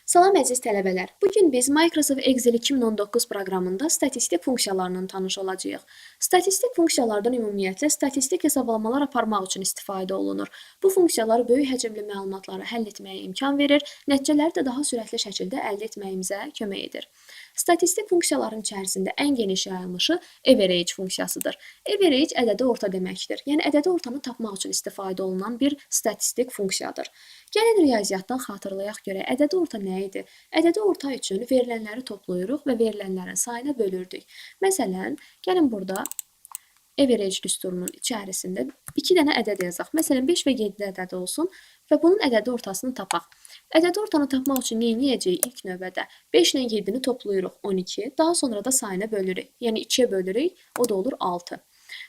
Salam əziz tələbələr. Bu gün biz Microsoft Excel 2019 proqramında statistik funksiyalarla tanış olacağıq. Statistik funksiyalardan ümumiyyətlə statistik hesablamalar aparmaq üçün istifadə olunur. Bu funksiyalar böyük həcmli məlumatları həll etməyə imkan verir, nəticələri də daha sürətli şəkildə əldə etməyimizə kömək edir. Statistik funksiyaların içərisində ən geniş yayılmışı average funksiyasıdır. Average ədədi orta deməkdir. Yəni ədədi ortanı tapmaq üçün istifadə olunan bir statistik funksiyadır. Gəlin riyaziyyatdan xatırlayaq görək, ədədi orta nə idi? Ədədi orta üçün verilənləri toplayırıq və verilənlərin sayına bölürdük. Məsələn, gəlin burada average düsturunun içərisində 2 dənə ədəd yazaq. Məsələn, 5 və 7 ədədi olsun və bunun ədədi ortasını tapaq. Ədədi ortanı tapmaq üçün nə edəcəyik? İlk növbədə 5 ilə 7-ni toplayırıq 12, daha sonra da sayına bölürük. Yəni 2-yə bölürük, o da olur 6.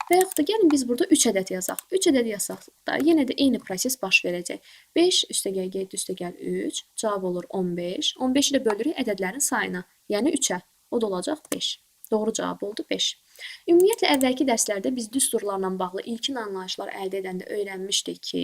Və yaxud da gəlin biz burada 3 ədəd yazaq. 3 ədəd yazaq da yenə də eyni proses baş verəcək. 5 üstəgəl 7 üstəgəl 3, cavab olur 15. 15 ilə bölürük ədədlərin sayına, yəni 3-ə. O da olacaq 5. Doğru cavab oldu 5. Ümumiyyətlə, əvvəlki dərslərdə biz düsturlarla bağlı ilkin anlayışlar əldə edəndə öyrənmişdik ki,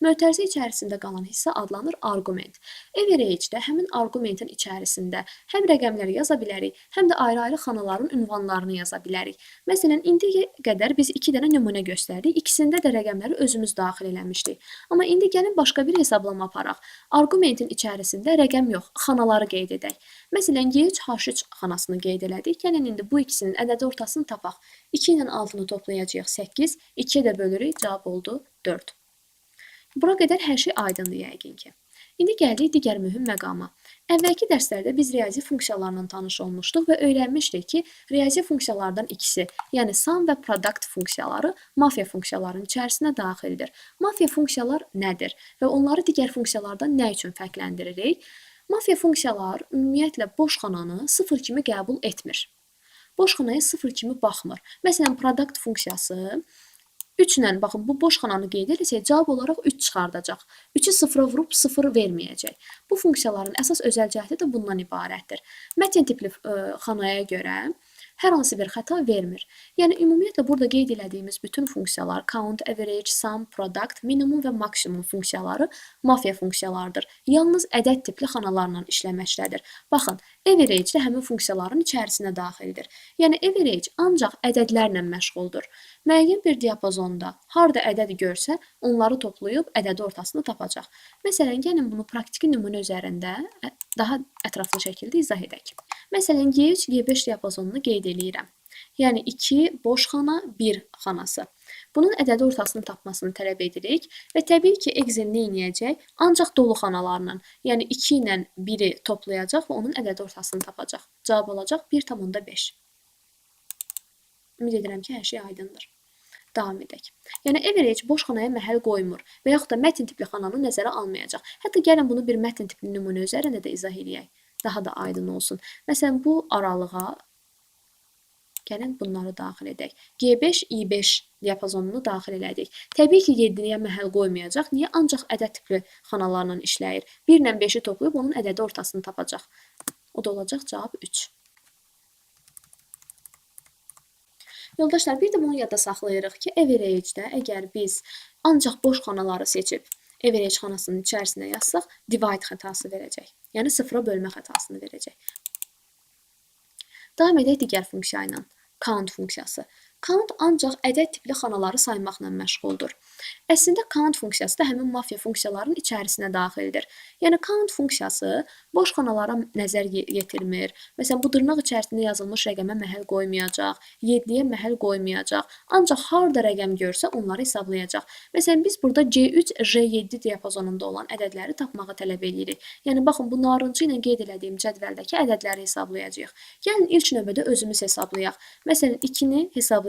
mötərizə içərisində qalan hissə adlanır arqument. Average-də həmin arqumentin içərisində həm rəqəmləri yaza bilərik, həm də ayrı-ayrı xanaların ünvanlarını yaza bilərik. Məsələn, indiyə qədər biz 2 dənə nümunə göstərdik, ikisində də rəqəmləri özümüz daxil eləmişdik. Amma indi gəlin başqa bir hesablama aparaq. Arqumentin içərisində rəqəm yox, xanaları qeyd edək. Məsələn, G3, H3 xanasını qeyd elədik. Gəlin indi bu ikisinin ədədi ortasını tapaq. 2 ilə 6-nı toplayacağıq 8, 2-yə də bölürük, cavab oldu 4. Bura qədər hər şey aydındır yəqin ki. İndi gəldik digər mühüm məqama. Əvvəlki dərslərdə biz riyazi funksiyalarla tanış olmuşduq və öyrənmişdik ki, riyazi funksiyalardan ikisi, yəni sum və product funksiyaları mafiya funksiyalarının içərisinə daxildir. Mafiya funksiyalar nədir və onları digər funksiyalardan nə üçün fərqləndiririk? Mafiya funksiyalar ümumiyyətlə boş xananı 0 kimi qəbul etmir. Boş xanaya 0 kimi baxmır. Məsələn, product funksiyası 3 ilə, baxın, bu boş xananı qeyd etsək, cavab olaraq 3 çıxardacaq. 3-ü 0-a vurub 0 verməyəcək. Bu funksiyaların əsas özəl cəhəti də bundan ibarətdir. Mətn tipli xanaya görə hər hansı bir xəta vermir. Yəni, ümumiyyətlə, burada qeyd elədiyimiz bütün funksiyalar, count, average, sum, product, minimum və maksimum funksiyaları mafiya funksiyalardır. Yalnız ədəd tipli xanalarla işləməkdədir. Baxın, average də həmin funksiyaların içərisinə daxildir. Yəni, average ancaq ədədlərlə məşğuldur. Müəyyən bir diapazonda harda ədəd görsə, onları toplayıb ədədi ortasını tapacaq. Məsələn, gəlin bunu praktiki nümunə üzərində daha ətraflı şəkildə izah edək. Məsələn, G3, G5 diapazonunu qeyd eləyirəm. Yəni 2 boş xana, 1 xanası. Bunun ədədi ortasını tapmasını tələb edirik və təbii ki, Excel nə edəcək? Ancaq dolu xanalarla, yəni 2 ilə 1-i toplayacaq və onun ədədi ortasını tapacaq. Cavab olacaq 1,5. Ümid edirəm ki, hər şey aydındır. Davam edək. Yəni, average boş xanaya məhəl qoymur və yaxud da mətn tipli xananı nəzərə almayacaq. Hətta gəlin bunu bir mətn tipli nümunə üzərində də izah edək. Daha da aydın olsun. Məsələn, bu aralığa gəlin bunları daxil edək. G5, I5 diapazonunu daxil elədik. Təbii ki, 7-yə məhəl qoymayacaq. Niyə? Ancaq ədəd tipli xanalarla işləyir. 1 ilə 5-i toplayıb onun ədədi ortasını tapacaq. O da olacaq cavab 3. Yoldaşlar, bir də bunu yadda saxlayırıq ki, average-də əgər biz ancaq boş xanaları seçib average xanasının içərisinə yazsaq, divide xətası verəcək. Yəni, 0-a bölmə xətasını verəcək. Davam edək digər funksiya ilə. Count funksiyası. Count ancaq ədəd tipli xanaları saymaqla məşğuldur. Əslində, count funksiyası da həmin mafiya funksiyalarının içərisinə daxildir. Yəni, count funksiyası boş xanalara nəzər yetirmir. Məsələn, bu dırnaq içərisində yazılmış rəqəmə məhəl qoymayacaq, 7-yə məhəl qoymayacaq. Ancaq harda rəqəm görsə, onları hesablayacaq. Məsələn, biz burada C3, J7 diapazonunda olan ədədləri tapmağı tələb edirik. Yəni, baxın, bu narıncı ilə qeyd elədiyim cədvəldəki ədədləri hesablayacağıq. Gəlin, ilk növbədə özümüz hesablayaq. Məsələn, 2-ni hesablayacağıq.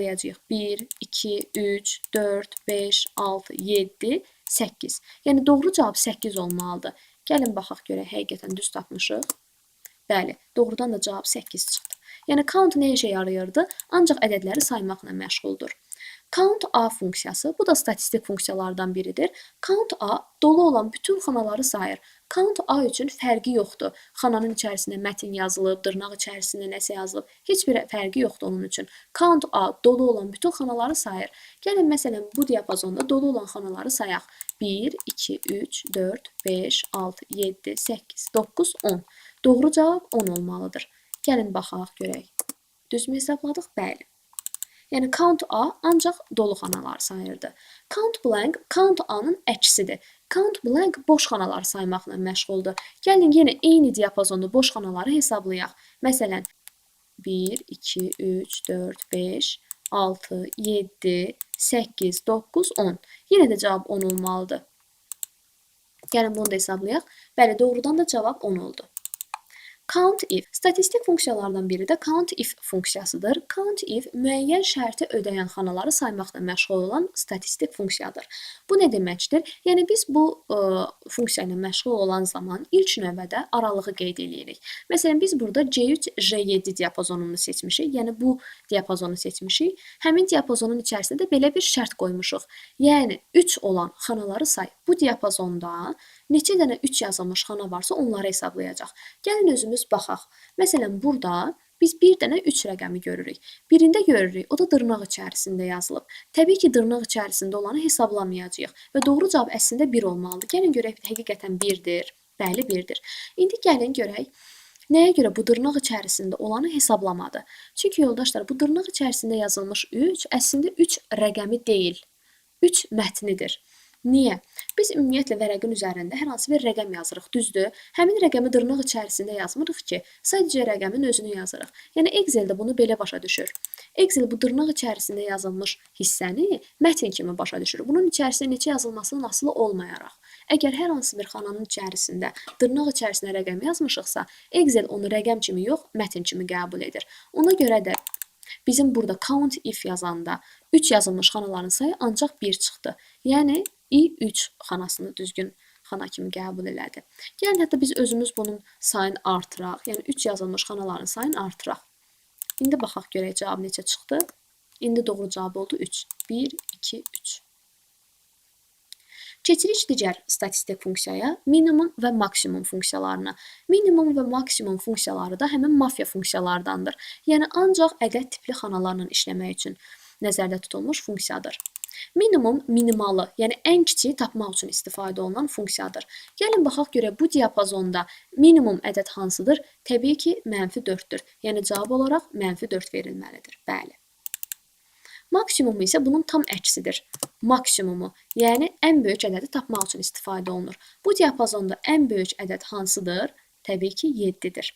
1, 2, 3, 4, 5, 6, 7, 8. Yəni, doğru cavab 8 olmalıdır. Gəlin, baxaq görək, həqiqətən düz tapmışıq. Bəli, doğrudan da cavab 8 çıxdı. Yəni, count nə işə yarayırdı? Ancaq ədədləri saymaqla məşğuldur. Count A funksiyası, bu da statistik funksiyalardan biridir. Count A dolu olan bütün xanaları sayır. Count A üçün fərqi yoxdur. Xananın içərisində mətin yazılıb, dırnaq içərisində nəsə yazılıb. Heç bir fərqi yoxdur onun üçün. Count A dolu olan bütün xanaları sayır. Gəlin məsələn bu diapazonda dolu olan xanaları sayaq. 1, 2, 3, 4, 5, 6, 7, 8, 9, 10. Doğru cavab 10 olmalıdır. Gəlin baxaq görək. Düzmü hesabladıq? Bəli. Yəni count A ancaq dolu xanaları sayırdı. Count blank count A-nın əksidir. Count blank boş xanaları saymaqla məşğuldur. Gəlin yenə eyni diapazonda boş xanaları hesablayaq. Məsələn 1, 2, 3, 4, 5, 6, 7, 8, 9, 10. Yenə də cavab 10 olmalıdır. Gəlin bunu da hesablayaq. Bəli, doğrudan da cavab 10 oldu. Count if. Statistik funksiyalardan biri də count if funksiyasıdır. Count if müəyyən şərti ödəyən xanaları saymaqla məşğul olan statistik funksiyadır. Bu nə deməkdir? Yəni biz bu funksiya ilə məşğul olan zaman ilk növbədə aralığı qeyd edirik. Məsələn biz burada C3, J7 diapazonunu seçmişik. Yəni bu diapazonu seçmişik. Həmin diapazonun içərisində də belə bir şərt qoymuşuq. Yəni 3 olan xanaları say. Bu diapazonda neçə dənə 3 yazılmış xana varsa onları hesablayacaq. Gəlin özümüz baxaq. Məsələn, burada biz bir dənə 3 rəqəmi görürük. Birində görürük, o da dırnaq içərisində yazılıb. Təbii ki, dırnaq içərisində olanı hesablamayacağıq və doğru cavab əslində 1 olmalıdır. Gəlin görək, həqiqətən 1-dir. Bəli, 1-dir. İndi gəlin görək, nəyə görə bu dırnaq içərisində olanı hesablamadı? Çünki yoldaşlar, bu dırnaq içərisində yazılmış 3 əslində 3 rəqəmi deyil. 3 mətnidir. Niyə? Biz ümumiyyətlə vərəqin üzərində hər hansı bir rəqəm yazırıq, düzdür? Həmin rəqəmi dırnaq içərisində yazmırıq ki, sadəcə rəqəmin özünü yazırıq. Yəni Excel də bunu belə başa düşür. Excel bu dırnaq içərisində yazılmış hissəni mətin kimi başa düşür. Bunun içərisində neçə yazılmasından asılı olmayaraq. Əgər hər hansı bir xananın içərisində dırnaq içərisində rəqəm yazmışıqsa, Excel onu rəqəm kimi yox, mətin kimi qəbul edir. Ona görə də bizim burada count if yazanda 3 yazılmış xanaların sayı ancaq 1 çıxdı. Yəni I3 xanasını düzgün xana kimi qəbul elədi. Yəni hətta biz özümüz bunun sayını artıraq. Yəni 3 yazılmış xanaların sayını artıraq. İndi baxaq görək cavab neçə çıxdı. İndi doğru cavab oldu 3. 1, 2, 3. Keçirik digər statistik funksiyaya, minimum və maksimum funksiyalarına. Minimum və maksimum funksiyaları da həmin mafiya funksiyalardandır. Yəni ancaq ədəd tipli xanalarla işləmək üçün nəzərdə tutulmuş funksiyadır. Minimum minimalı, yəni ən kiçiyi tapmaq üçün istifadə olunan funksiyadır. Gəlin baxaq görək bu diapazonda minimum ədəd hansıdır? Təbii ki, -4-dür. Yəni cavab olaraq -4 verilməlidir. Bəli. Maksimumu isə bunun tam əksidir. Maksimumu, yəni ən böyük ədədi tapmaq üçün istifadə olunur. Bu diapazonda ən böyük ədəd hansıdır? Təbii ki, 7-dir.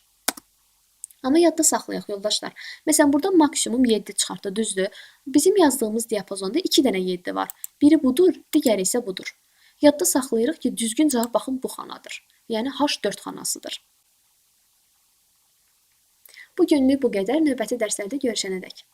Amma yadda saxlayaq yoldaşlar. Məsələn, burada maksimum 7 çıxartdı, düzdür? Bizim yazdığımız diapazonda 2 dənə 7 var. Biri budur, digəri isə budur. Yadda saxlayırıq ki, düzgün cavab baxın bu xanadır. Yəni H4 xanasıdır. Bu günlük bu qədər. Növbəti dərslərdə görüşənədək.